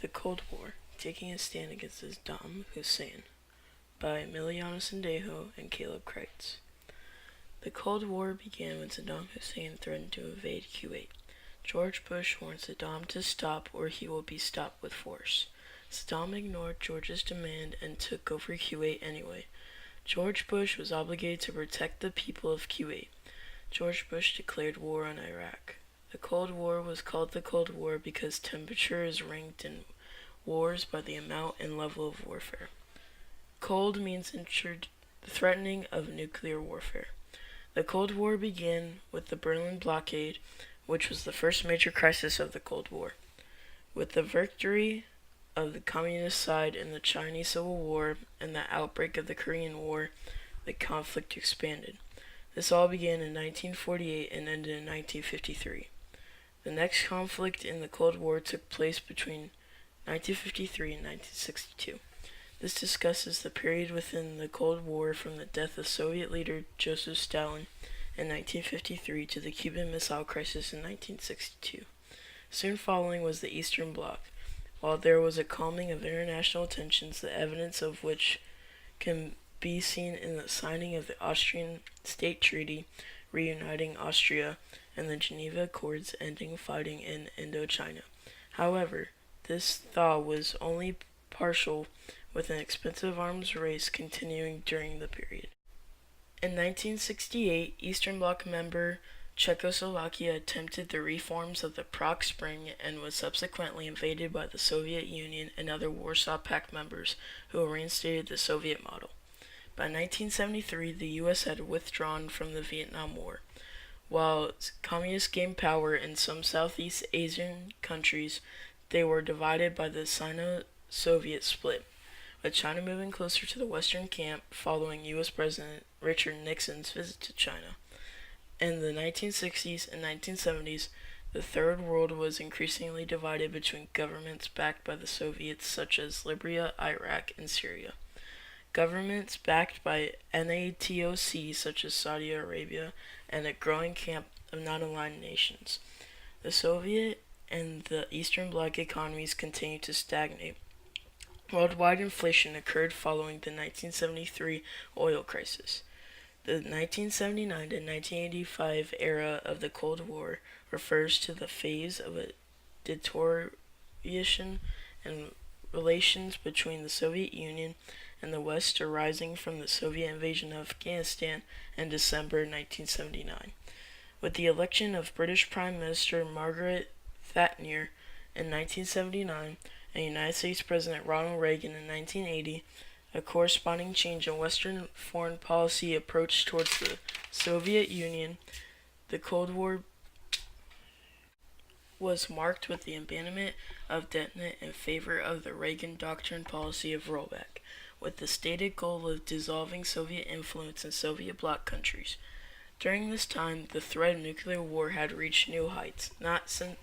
The Cold War, Taking a Stand Against Saddam Hussein by Emiliano zendajo and Caleb Kreitz. The Cold War began when Saddam Hussein threatened to invade Kuwait. George Bush warned Saddam to stop or he will be stopped with force. Saddam ignored George's demand and took over Kuwait anyway. George Bush was obligated to protect the people of Kuwait. George Bush declared war on Iraq. The Cold War was called the Cold War because temperature is ranked in wars by the amount and level of warfare. Cold means threatening of nuclear warfare. The Cold War began with the Berlin blockade, which was the first major crisis of the Cold War. With the victory of the communist side in the Chinese Civil War and the outbreak of the Korean War, the conflict expanded. This all began in 1948 and ended in 1953. The next conflict in the Cold War took place between 1953 and 1962. This discusses the period within the Cold War from the death of Soviet leader Joseph Stalin in 1953 to the Cuban Missile Crisis in 1962. Soon following was the Eastern Bloc. While there was a calming of international tensions, the evidence of which can be seen in the signing of the Austrian State Treaty reuniting Austria and the Geneva Accords ending fighting in Indochina. However, this thaw was only partial, with an expensive arms race continuing during the period. In 1968, Eastern Bloc member Czechoslovakia attempted the reforms of the Prague Spring and was subsequently invaded by the Soviet Union and other Warsaw Pact members who reinstated the Soviet model. By 1973, the U.S. had withdrawn from the Vietnam War. While communists gained power in some Southeast Asian countries, they were divided by the Sino-Soviet split, with China moving closer to the Western camp following U.S. President Richard Nixon's visit to China. In the 1960s and 1970s, the Third World was increasingly divided between governments backed by the Soviets such as Libya, Iraq, and Syria. Governments backed by NATO such as Saudi Arabia, and a growing camp of non-aligned nations. The Soviet and the Eastern Bloc economies continued to stagnate. Worldwide inflation occurred following the 1973 oil crisis. The 1979 to 1985 era of the Cold War refers to the phase of a deterioration in relations between the Soviet Union and the West arising from the Soviet invasion of Afghanistan in December 1979. With the election of British Prime Minister Margaret Thatcher in 1979 and United States President Ronald Reagan in 1980, a corresponding change in Western foreign policy approach towards the Soviet Union, the Cold War was marked with the abandonment of detonate in favor of the Reagan Doctrine policy of rollback, with the stated goal of dissolving Soviet influence in Soviet bloc countries. During this time, the threat of nuclear war had reached new heights, not seen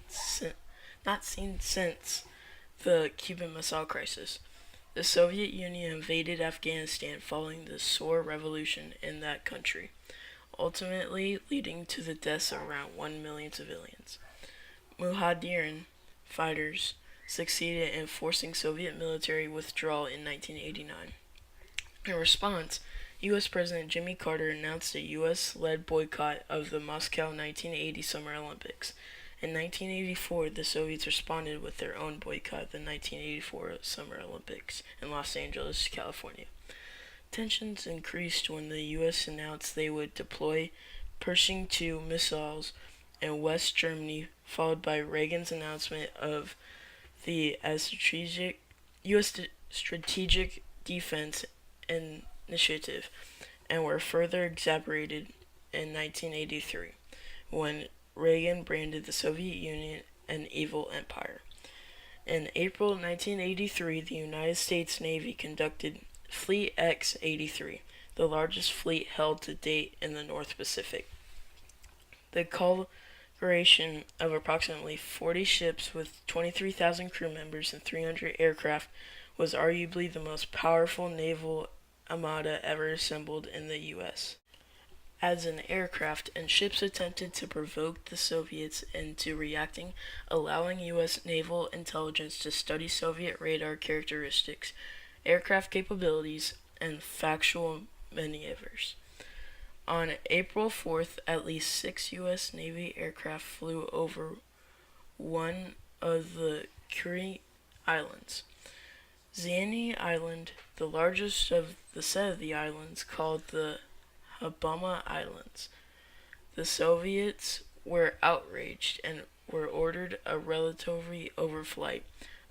since the Cuban Missile Crisis. The Soviet Union invaded Afghanistan following the Sour Revolution in that country, ultimately leading to the deaths of around 1 million civilians. Mujahideen fighters succeeded in forcing Soviet military withdrawal in 1989. In response, U.S. President Jimmy Carter announced a U.S.-led boycott of the Moscow 1980 Summer Olympics. In 1984, the Soviets responded with their own boycott of the 1984 Summer Olympics in Los Angeles, California. Tensions increased when the U.S. announced they would deploy Pershing II missiles in West Germany, followed by Reagan's announcement of the U.S. Strategic Defense Initiative, and were further exacerbated in 1983, when Reagan branded the Soviet Union an evil empire. In April 1983, the United States Navy conducted Fleet X-83, the largest fleet held to date in the North Pacific. The conglomeration of approximately 40 ships with 23,000 crew members and 300 aircraft was arguably the most powerful naval armada ever assembled in the U.S. as an aircraft, and ships attempted to provoke the Soviets into reacting, allowing U.S. naval intelligence to study Soviet radar characteristics, aircraft capabilities, and factual maneuvers. On April 4th, at least 6 U.S. Navy aircraft flew over one of the Kuril Islands. Zany Island, the largest of the set of the islands, called the Habama Islands. The Soviets were outraged and were ordered a relatively overflight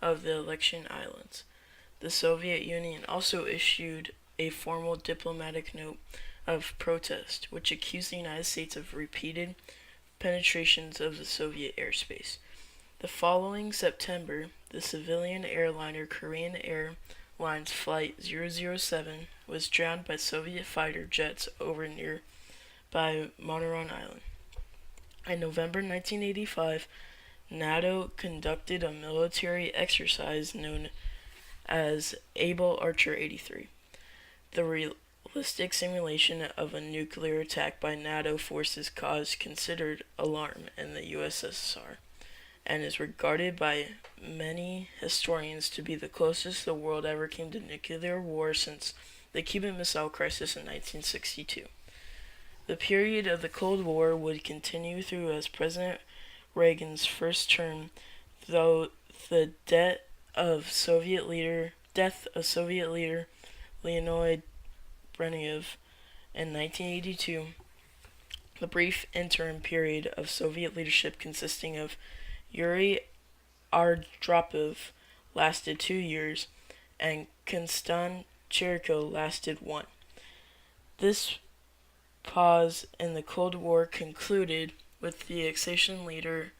of the election islands. The Soviet Union also issued a formal diplomatic note of protest, which accused the United States of repeated penetrations of the Soviet airspace. The following September, the civilian airliner Korean Airlines Flight 007 was drowned by Soviet fighter jets over nearby Monoron Island. In November 1985, NATO conducted a military exercise known as Able Archer 83. The realistic simulation of a nuclear attack by NATO forces caused considered alarm in the USSR, and is regarded by many historians to be the closest the world ever came to nuclear war since the Cuban Missile Crisis in 1962. The period of the Cold War would continue through as President Reagan's first term, though the death of Soviet leader Leonid Brezhnev in 1982, the brief interim period of Soviet leadership consisting of Yuri Andropov lasted 2 years, and Konstantin Churko lasted 1. This pause in the Cold War concluded with the accession leader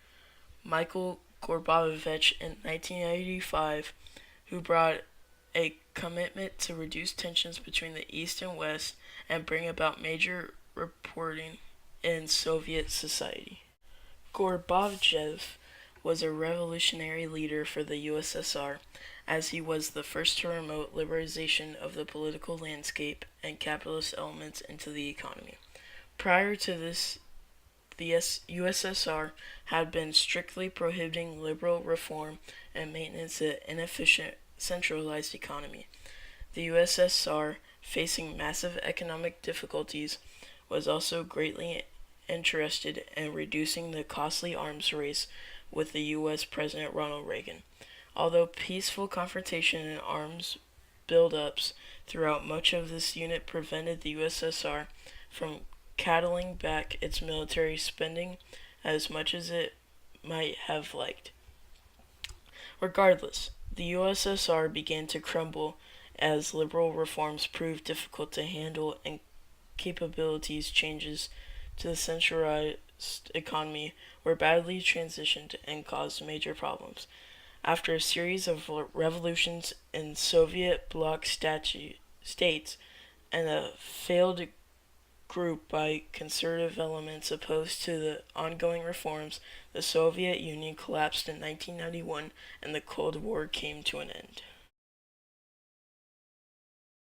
Mikhail Gorbachev in 1985, who brought a commitment to reduce tensions between the East and West and bring about major reporting in Soviet society. Gorbachev was a revolutionary leader for the USSR, as he was the first to promote liberalization of the political landscape and capitalist elements into the economy. Prior to this, the USSR had been strictly prohibiting liberal reform and maintenance of an inefficient, centralized economy. The USSR, facing massive economic difficulties, was also greatly interested in reducing the costly arms race with the U.S. President Ronald Reagan. Although peaceful confrontation and arms build-ups throughout much of this unit prevented the USSR from scaling back its military spending as much as it might have liked. Regardless, the USSR began to crumble as liberal reforms proved difficult to handle and capabilities changes to the centralized economy were badly transitioned and caused major problems. After a series of revolutions in Soviet bloc states and a failed group by conservative elements opposed to the ongoing reforms, the Soviet Union collapsed in 1991 and the Cold War came to an end.